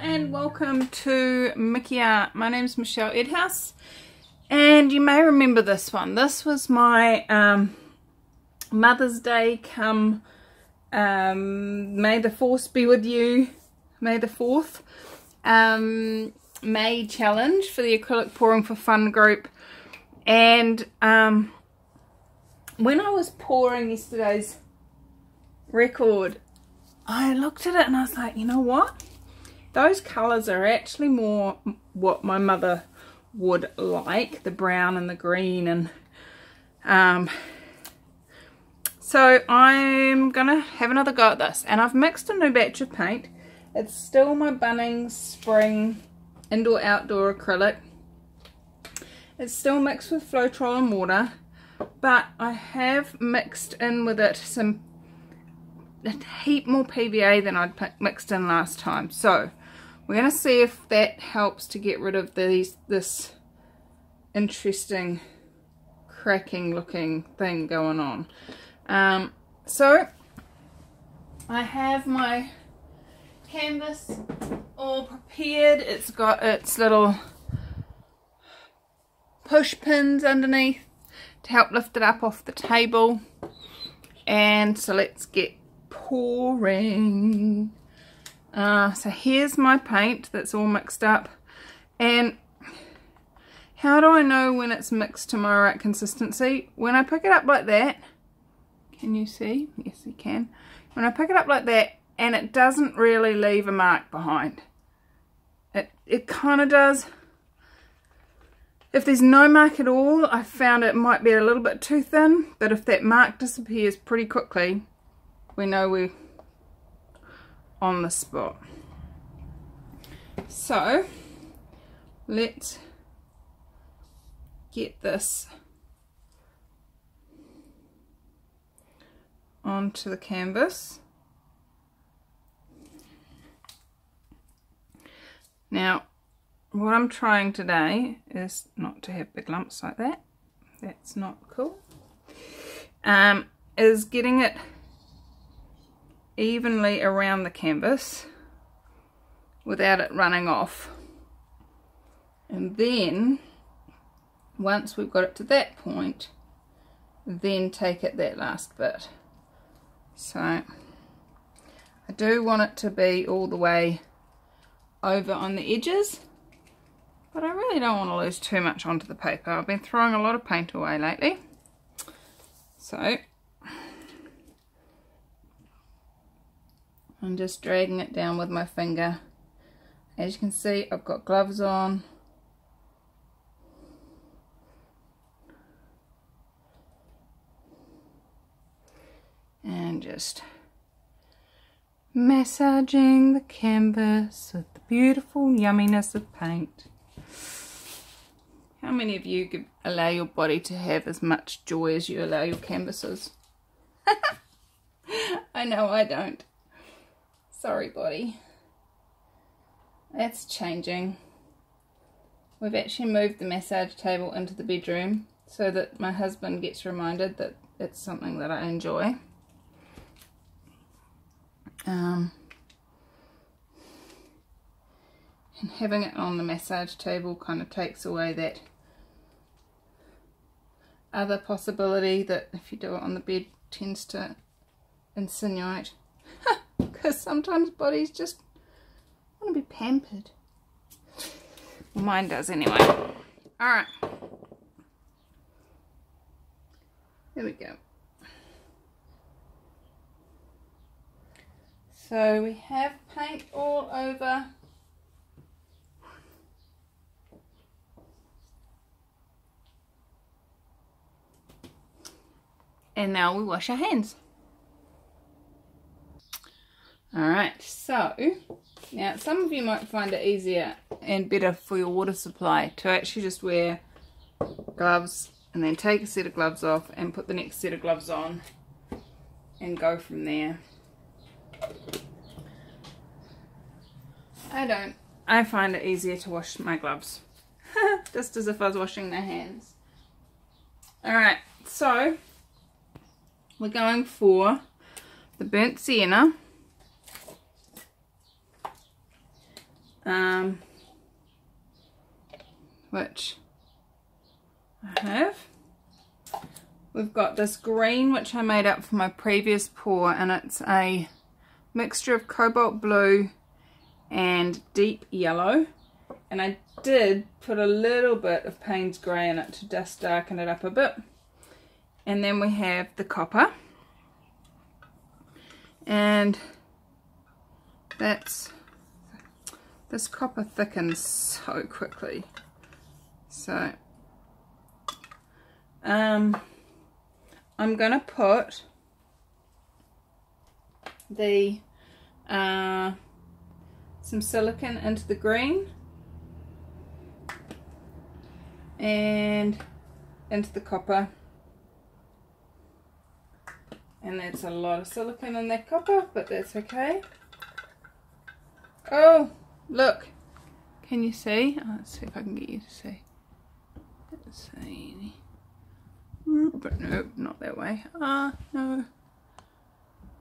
and welcome to Mickey Art. My name's Michelle Edhouse, and you may remember this one. This was my Mother's Day come May the 4th be with you, May the 4th May challenge for the acrylic pouring for fun group. And when I was pouring yesterday's record, I looked at it and I was like, you know what? Those colours are actually more what my mother would like, the brown and the green, and so I'm gonna have another go at this. And I've mixed a new batch of paint. It's still my Bunnings Spring Indoor Outdoor Acrylic. It's still mixed with Floetrol and water, but I have mixed in with it a heap more PVA than I'd mixed in last time. So we're going to see if that helps to get rid of this interesting cracking looking thing going on. So I have my canvas all prepared. It's got its little push pins underneath to help lift it up off the table. And so let's get pouring. So here's my paint that's all mixed up, and how do I know when it's mixed to my right consistency? When I pick it up like that, can you see? Yes, you can. When I pick it up like that and it doesn't really leave a mark behind, it kind of does. If there's no mark at all, I found it might be a little bit too thin, but if that mark disappears pretty quickly, we know we're on the spot. So let's get this onto the canvas. Now what I'm trying today is not to have big lumps like that. That's not cool. Is getting it evenly around the canvas without it running off. And then once we've got it to that point, then take it that last bit. So I do want it to be all the way over on the edges, but I really don't want to lose too much onto the paper. I've been throwing a lot of paint away lately. So I'm just dragging it down with my finger. As you can see, I've got gloves on. And just massaging the canvas with the beautiful yumminess of paint. How many of you could allow your body to have as much joy as you allow your canvases? I know I don't. Sorry, body. That's changing. We've actually moved the massage table into the bedroom so that my husband gets reminded that it's something that I enjoy. And having it on the massage table kind of takes away that other possibility that if you do it on the bed tends to insinuate. Because sometimes bodies just want to be pampered. Well, mine does anyway. Alright. There we go. So we have paint all over. And now we wash our hands. Alright, so now some of you might find it easier and better for your water supply to actually just wear gloves and then take a set of gloves off and put the next set of gloves on and go from there. I don't. I find it easier to wash my gloves. Just as if I was washing my hands. Alright, so we're going for the burnt sienna which I have. We've got this green which I made up for my previous pour, and it's a mixture of cobalt blue and deep yellow, and I did put a little bit of Payne's grey in it to just darken it up a bit. And then we have the copper, and this copper thickens so quickly, so I'm gonna put the some silicone into the green and into the copper, and that's a lot of silicone in that copper, but that's okay. Oh, look, can you see? Oh, let's see if I can get you to see. Let's see. But no, not that way. No, I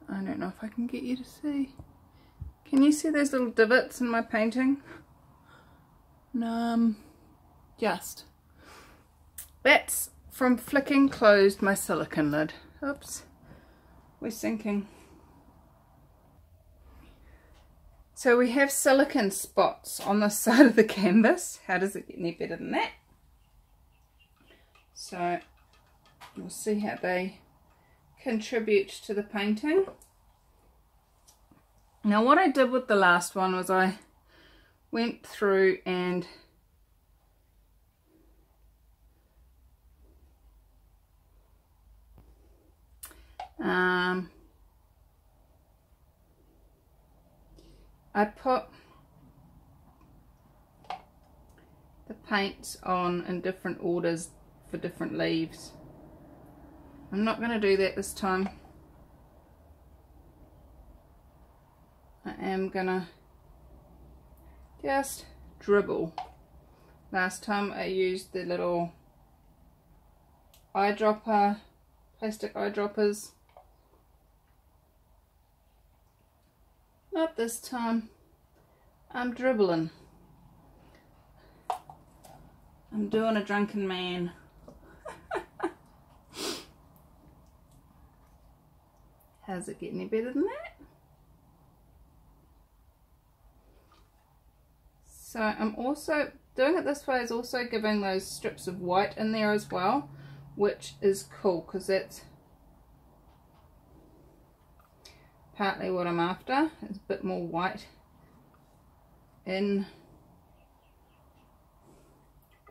don't know if I can get you to see. Can you see those little divots in my painting? Just. That's from flicking closed my silicone lid. Oops, we're sinking. So we have silicone spots on the side of the canvas. How does it get any better than that? So we'll see how they contribute to the painting. Now what I did with the last one was I went through and I put the paints on in different orders for different leaves. I'm not going to do that this time. I am going to just dribble. Last time I used the little eyedropper, plastic eyedroppers. Not this time. I'm dribbling. I'm doing a drunken man. How's it get any better than that? So I'm also doing it this way, is also giving those strips of white in there as well, which is cool because that's partly what I'm after. It's a bit more white in.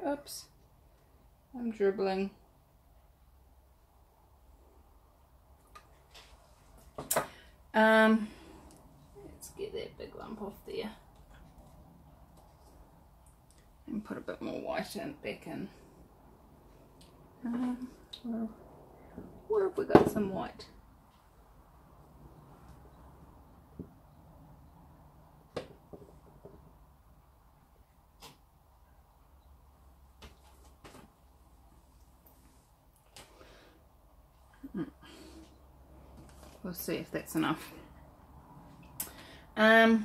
Oops, I'm dribbling. Let's get that big lump off there and put a bit more white in, back in. Where have we got some white? We'll see if that's enough. I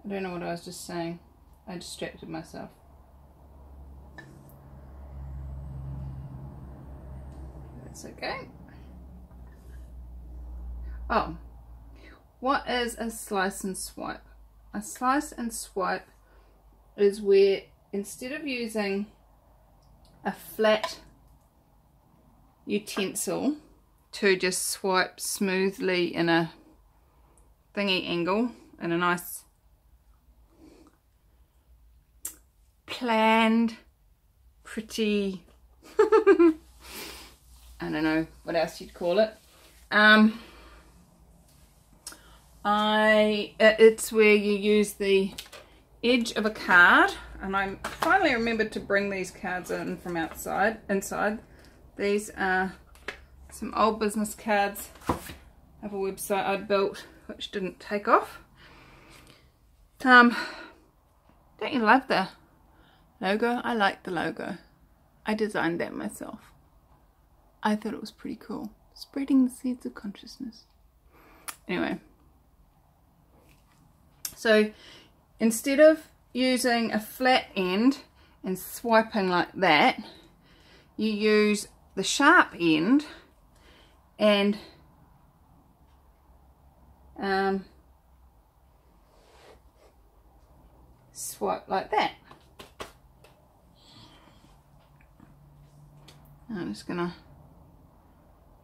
don't know what I was just saying. I distracted myself. That's okay. Oh, what is a slice and swipe? A slice and swipe is where, instead of using a flat utensil to just swipe smoothly in a thingy angle, in a nice planned, pretty, I don't know what else you'd call it. It's where you use the edge of a card, and I finally remembered to bring these cards in from inside. These are some old business cards of a website I'd built which didn't take off. Don't you love the logo? I like the logo. I designed that myself. I thought it was pretty cool. Spreading the seeds of consciousness. Anyway. So instead of using a flat end and swiping like that, you use the sharp end and swipe like that. I'm just gonna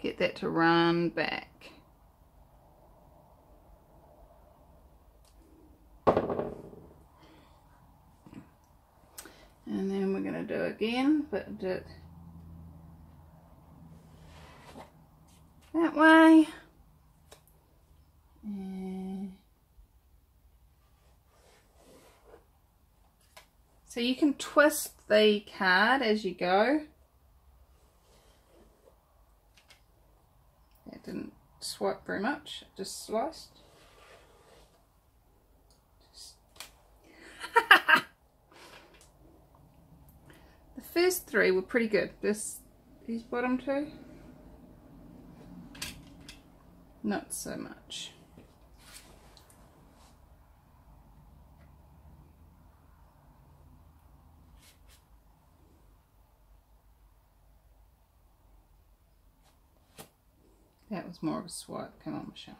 get that to run back. And then we're gonna do it again, but do it that way. So you can twist the card as you go. That didn't swipe very much, it just sliced. The first three were pretty good. These bottom two, not so much. That was more of a swipe. Come on, Michelle.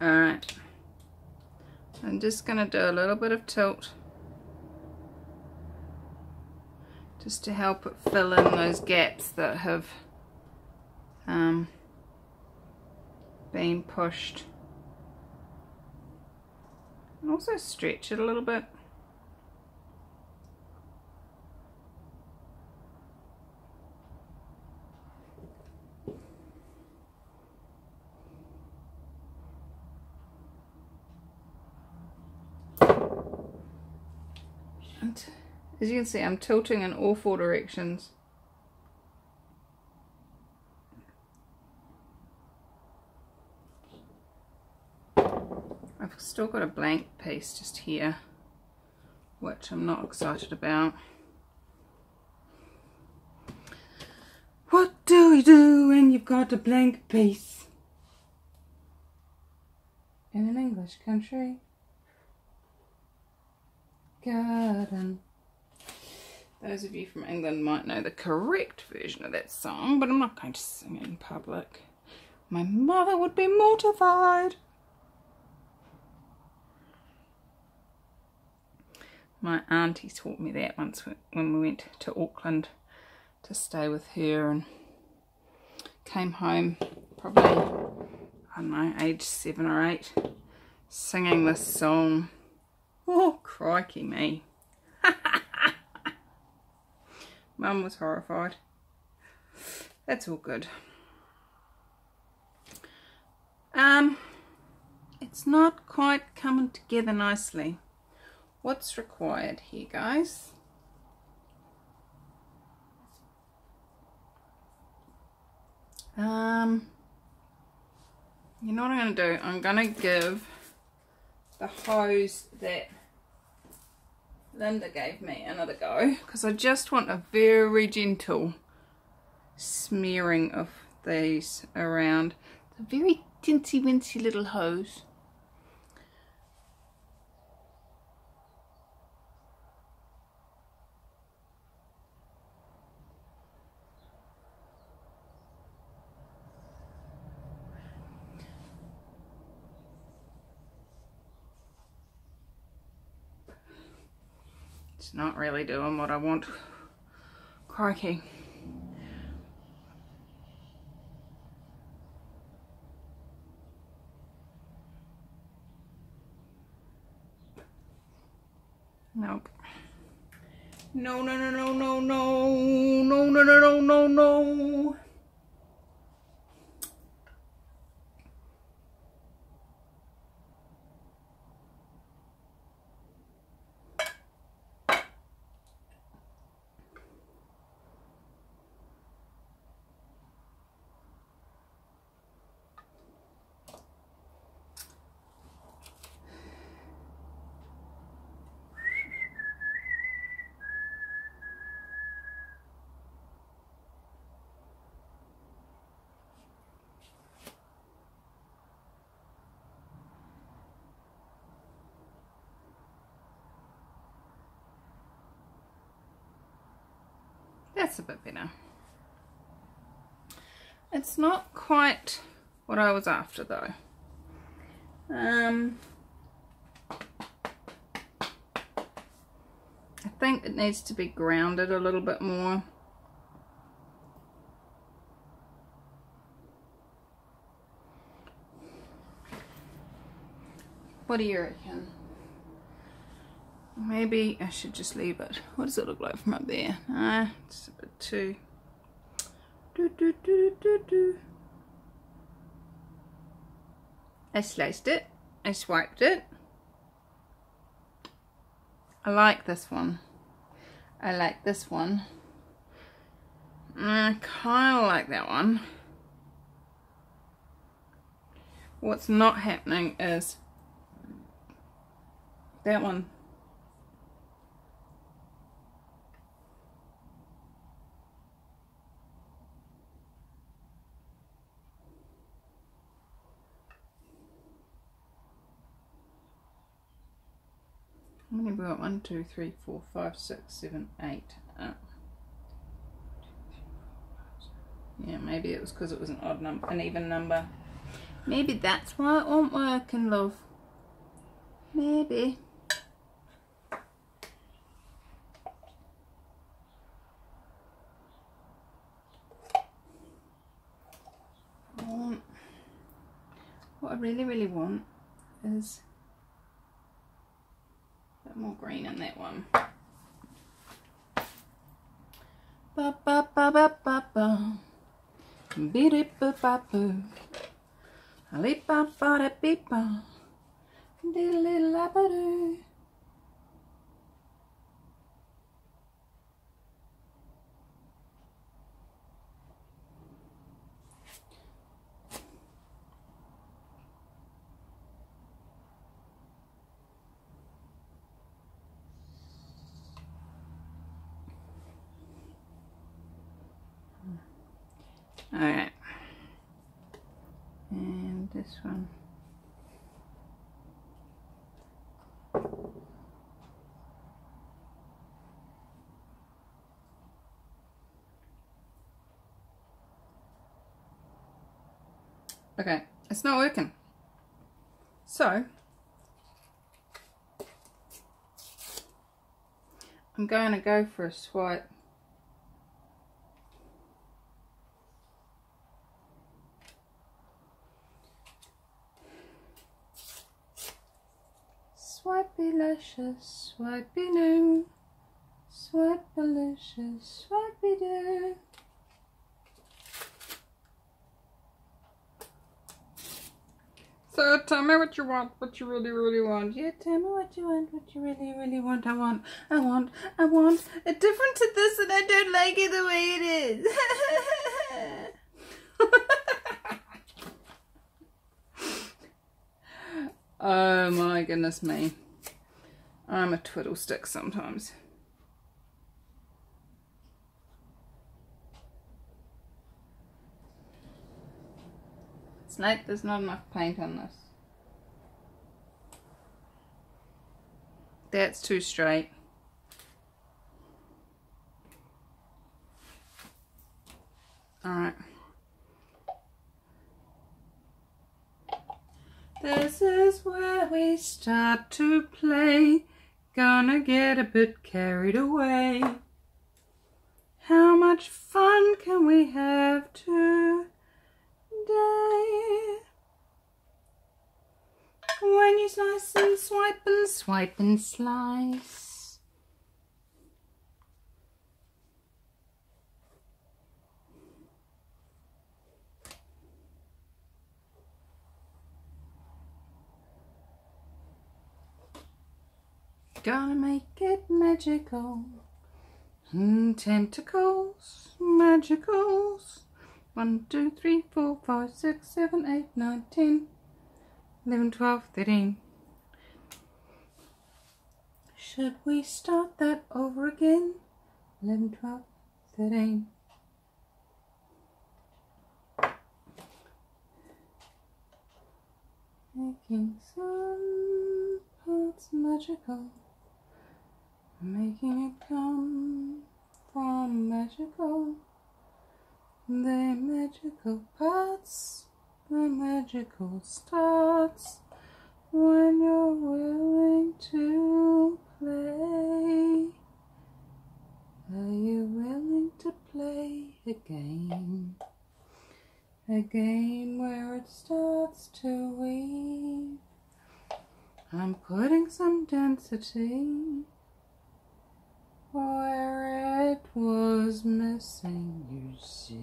Alright, I'm just going to do a little bit of tilt just to help it fill in those gaps that have been pushed, and also stretch it a little bit. And as you can see, I'm tilting in all four directions. I've still got a blank piece just here, which I'm not excited about. What do you do when you've got a blank piece in an English country? Garden. Those of you from England might know the correct version of that song, but I'm not going to sing it in public. My mother would be mortified. My auntie taught me that once when we went to Auckland to stay with her, and came home probably, I don't know, age 7 or 8, singing this song. Oh, crikey me. Mum was horrified. That's all good. It's not quite coming together nicely. What's required here, guys? You know what I'm going to do? I'm going to give the hose that Linda gave me another go, because I just want a very gentle smearing of these around. It's a very teensy wincy little hose. It's not really doing what I want. Crikey. Nope. No, no, no, no, no, no, no, no, no, no, no, no. That's a bit better. It's not quite what I was after though. I think it needs to be grounded a little bit more. What do you reckon? Maybe I should just leave it. What does it look like from up there? It's a bit too... I sliced it. I swiped it. I like this one. I like this one. I kind of like that one. What's not happening is that one. How many have we got? 1, 2, 3, 4, 5, 6, 7, 8. Yeah, maybe it was because it was an odd number, an even number. Maybe that's why it won't work, love. Maybe. What I really want is a bit more green in that one. Ba ba ba ba ba ba. Biddy ba ba boo. Ali ba ba da beep ba. Diddly la ba doo. Alright, and this one. Okay, it's not working. So, I'm going to go for a swipe. Swipey-licious, swipey-doo, swipey-licious, swipey-doo. So tell me what you want, what you really want. Yeah, tell me what you want, what you really want. I want it different to this, and I don't like it the way it is. Oh my goodness me. I'm a twiddle stick sometimes. It's like there's not enough paint on this. That's too straight. Alright. This is where we start to play. Gonna get a bit carried away. How much fun can we have today? When you slice and swipe and swipe and slice. Gonna make it magical. Tentacles, magicals. 1, 2, 3, 4, 5, 6, 7, 8, 9, 10, 11, 12, 13. Should we start that over again? 11, 12, 13. Making some parts magical, making it come from magical. The magical parts, the magical starts when you're willing to play. Are you willing to play a game? A game where it starts to weave. I'm putting some density where it was missing, you see.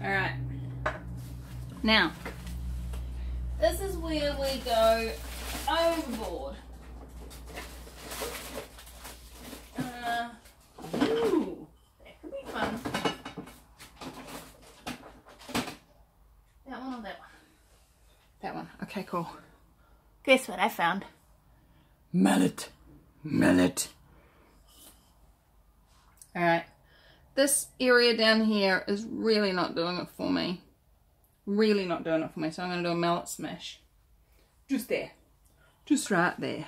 Alright, now, this is where we go overboard. Ooh, that could be fun. That one or that one? That one, okay, cool. Guess what I found? Mallet. Mallet. Alright. This area down here is really not doing it for me. Really not doing it for me. So I'm going to do a mallet smash. Just there. Just right there.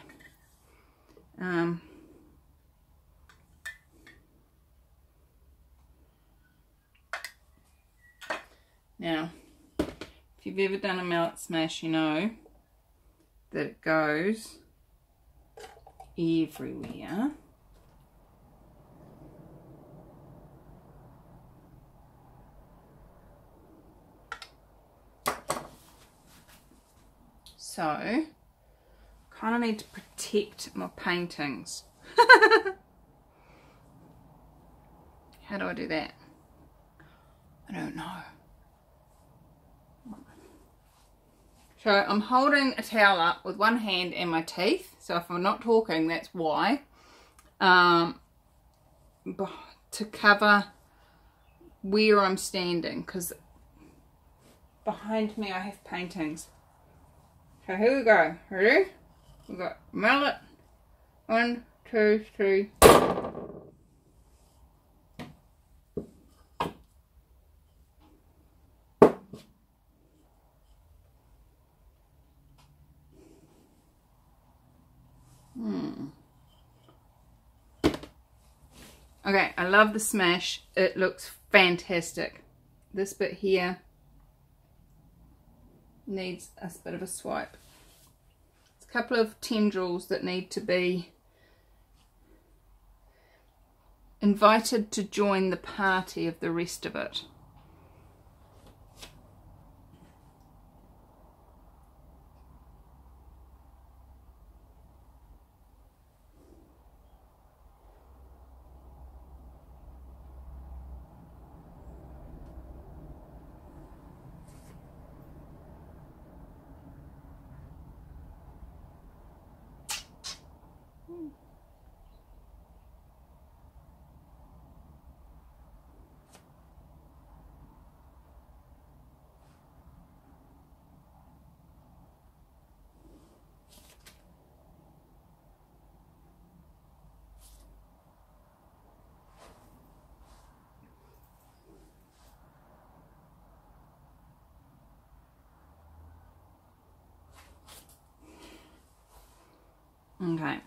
Now, if you've ever done a mallet smash, you know that it goes everywhere. So, kind of need to protect my paintings. How do I do that? I don't know. So I'm holding a towel up with one hand and my teeth. So if I'm not talking, that's why. To cover where I'm standing, because behind me I have paintings. So here we go. Ready? We've got mallet. 1, 2, 3. Okay, I love the smash. It looks fantastic. This bit here needs a bit of a swipe. It's a couple of tendrils that need to be invited to join the party of the rest of it. Okay.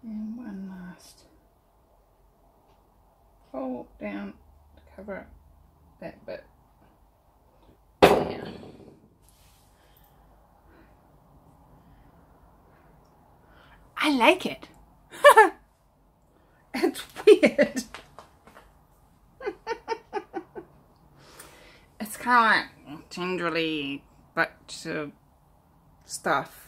And one last fold down to cover that bit. Yeah. I like it. It's weird. It's kind of like gingerly bunch of stuff.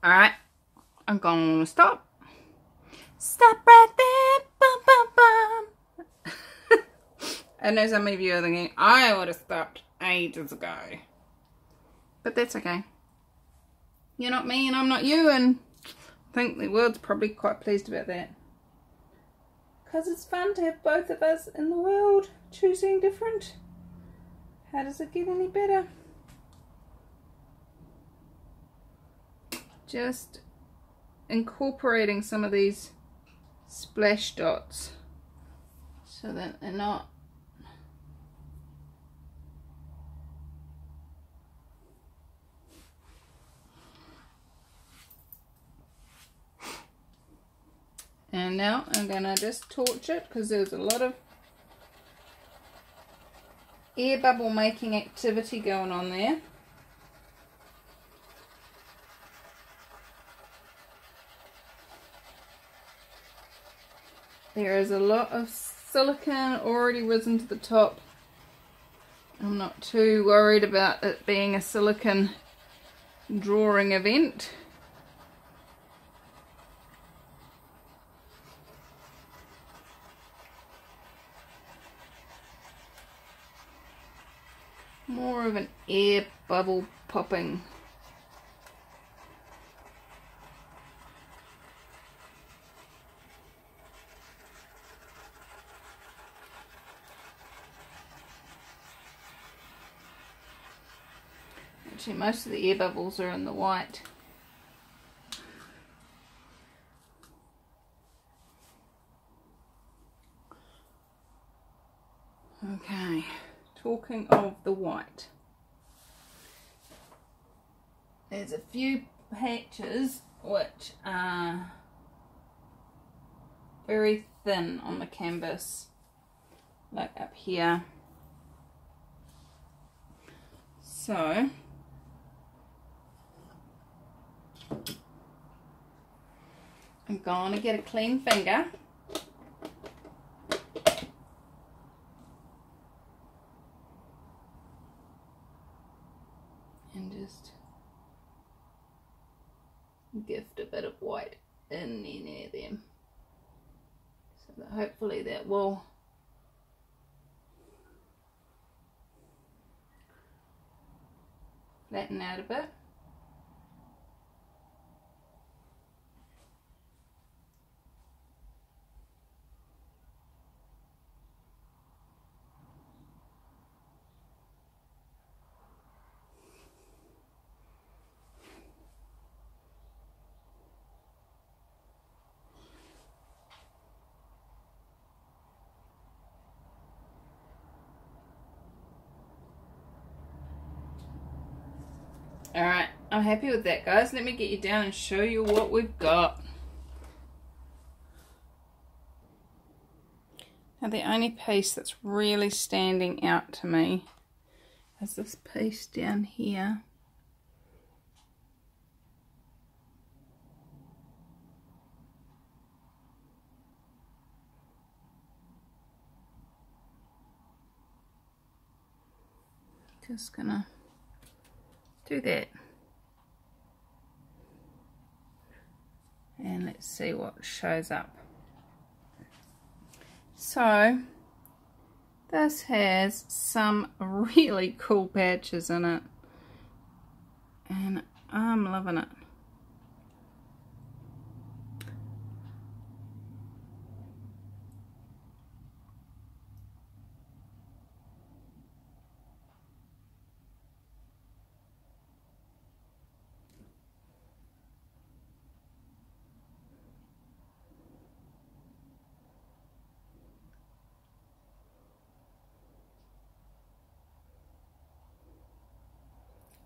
Alright, I'm going to stop. Stop right there. Bum, bum, bum. I know some of you are thinking, I would have stopped ages ago. But that's okay. You're not me and I'm not you, and I think the world's probably quite pleased about that. Because it's fun to have both of us in the world choosing different. How does it get any better? Just incorporating some of these splash dots so that they're not and now I'm gonna just torch it because there's a lot of air bubble making activity going on there. There is a lot of silicone already risen to the top. I'm not too worried about it being a silicone drawing event. More of an air bubble popping. Actually, most of the air bubbles are in the white. Okay, talking of the white, there's a few patches which are very thin on the canvas, like up here. So I'm going to get a clean finger and just gift a bit of white in near them, so that hopefully that will flatten out a bit. Alright, I'm happy with that, guys. Let me get you down and show you what we've got. Now the only piece that's really standing out to me is this piece down here. Just gonna do that. And let's see what shows up. So this has some really cool patches in it, and I'm loving it.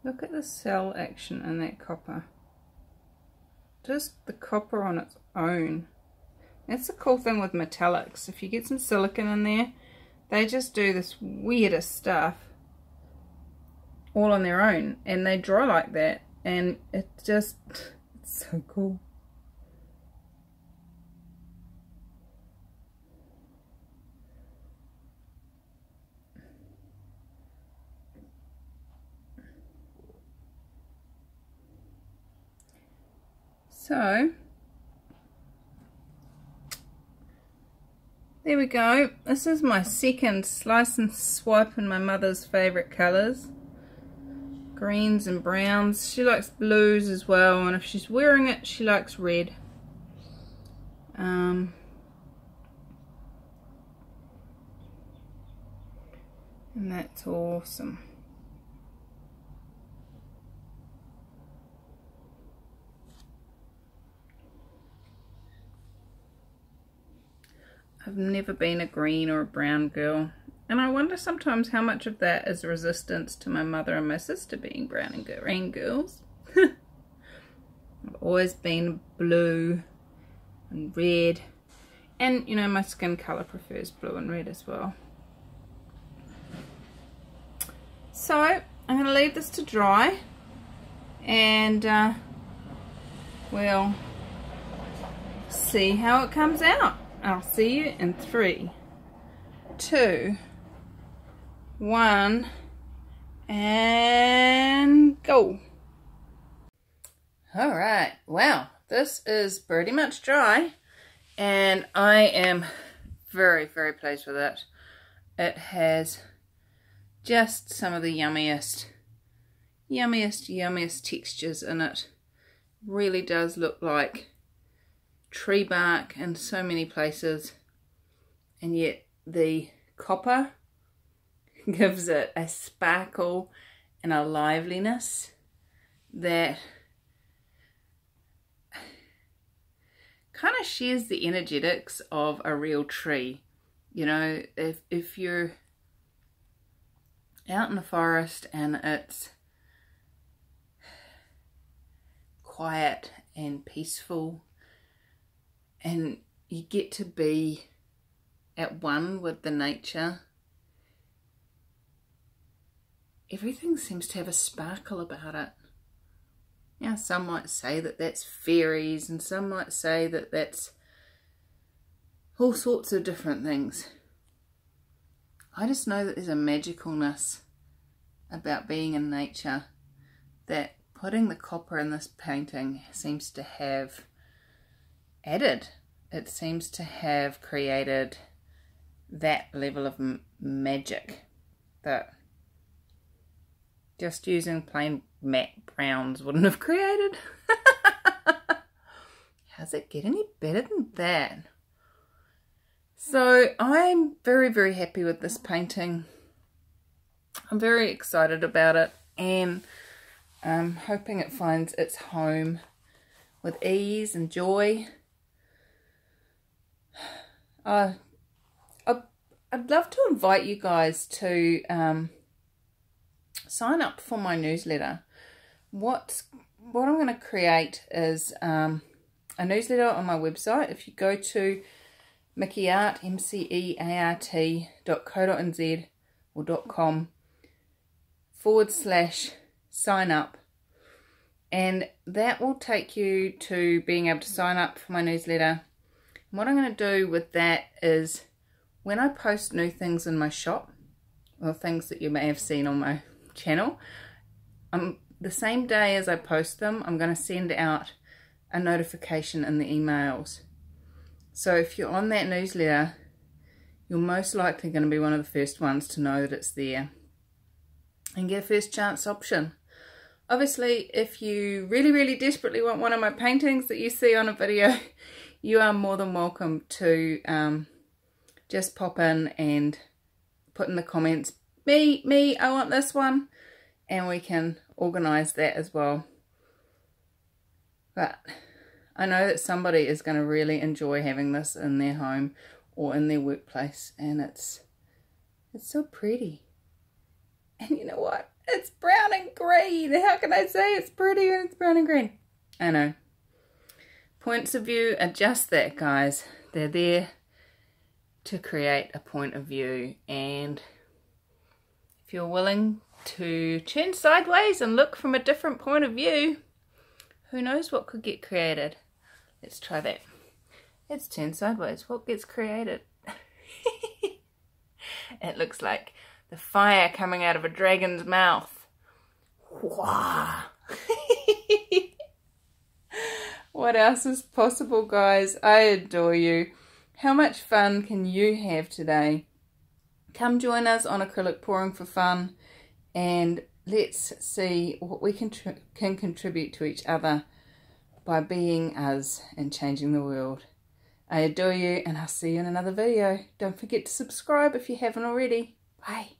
Look at the cell action in that copper. Just the copper on its own. That's the cool thing with metallics. If you get some silicone in there, they just do this weirdest stuff all on their own, and they dry like that, and it's so cool. So there we go. This is my second slice and swipe in my mother's favourite colours. Greens and browns. She likes blues as well, and if she's wearing it, she likes red. And that's awesome. I've never been a green or a brown girl, and I wonder sometimes how much of that is resistance to my mother and my sister being brown and green girls. I've always been blue and red, and you know, my skin colour prefers blue and red as well. So I'm going to leave this to dry, and we'll see how it comes out. I'll see you in 3, 2, 1, and go. Alright, wow, this is pretty much dry, and I am very, very pleased with it. It has just some of the yummiest textures in it. Really does look like tree bark in so many places, and yet the copper gives it a sparkle and a liveliness that kind of shares the energetics of a real tree. You know, if you're out in the forest and it's quiet and peaceful, and you get to be at one with the nature, everything seems to have a sparkle about it. Now, some might say that that's fairies, and some might say that that's all sorts of different things. I just know that there's a magicalness about being in nature that putting the copper in this painting seems to have added. It seems to have created that level of magic that just using plain matte browns wouldn't have created. How's it get any better than that? So I'm very, very happy with this painting. I'm very excited about it, and I'm hoping it finds its home with ease and joy. I'd love to invite you guys to sign up for my newsletter, what I'm going to create is a newsletter on my website. If you go to mceart, mceart.co.nz or .com /sign up, and that will take you to being able to sign up for my newsletter. And what I'm going to do with that is when I post new things in my shop, or things that you may have seen on my channel, the same day as I post them, I'm going to send out a notification in the emails. So if you're on that newsletter, you're most likely going to be one of the first ones to know that it's there and get a first chance option. Obviously, if you really, really desperately want one of my paintings that you see on a video, you are more than welcome to just pop in and put in the comments, me, I want this one, and we can organise that as well. But I know that somebody is going to really enjoy having this in their home or in their workplace, and it's so pretty. And you know what? It's brown and green. How can I say it's pretty when it's brown and green? I know. Points of view are just that, guys. They're there to create a point of view, and if you're willing to turn sideways and look from a different point of view, who knows what could get created. Let's try that. Let's turn sideways. What gets created? It looks like the fire coming out of a dragon's mouth. Wow. What else is possible, guys? I adore you. How much fun can you have today? Come join us on acrylic pouring for fun, and let's see what we can contribute to each other by being us and changing the world. I adore you, and I'll see you in another video. Don't forget to subscribe if you haven't already. Bye.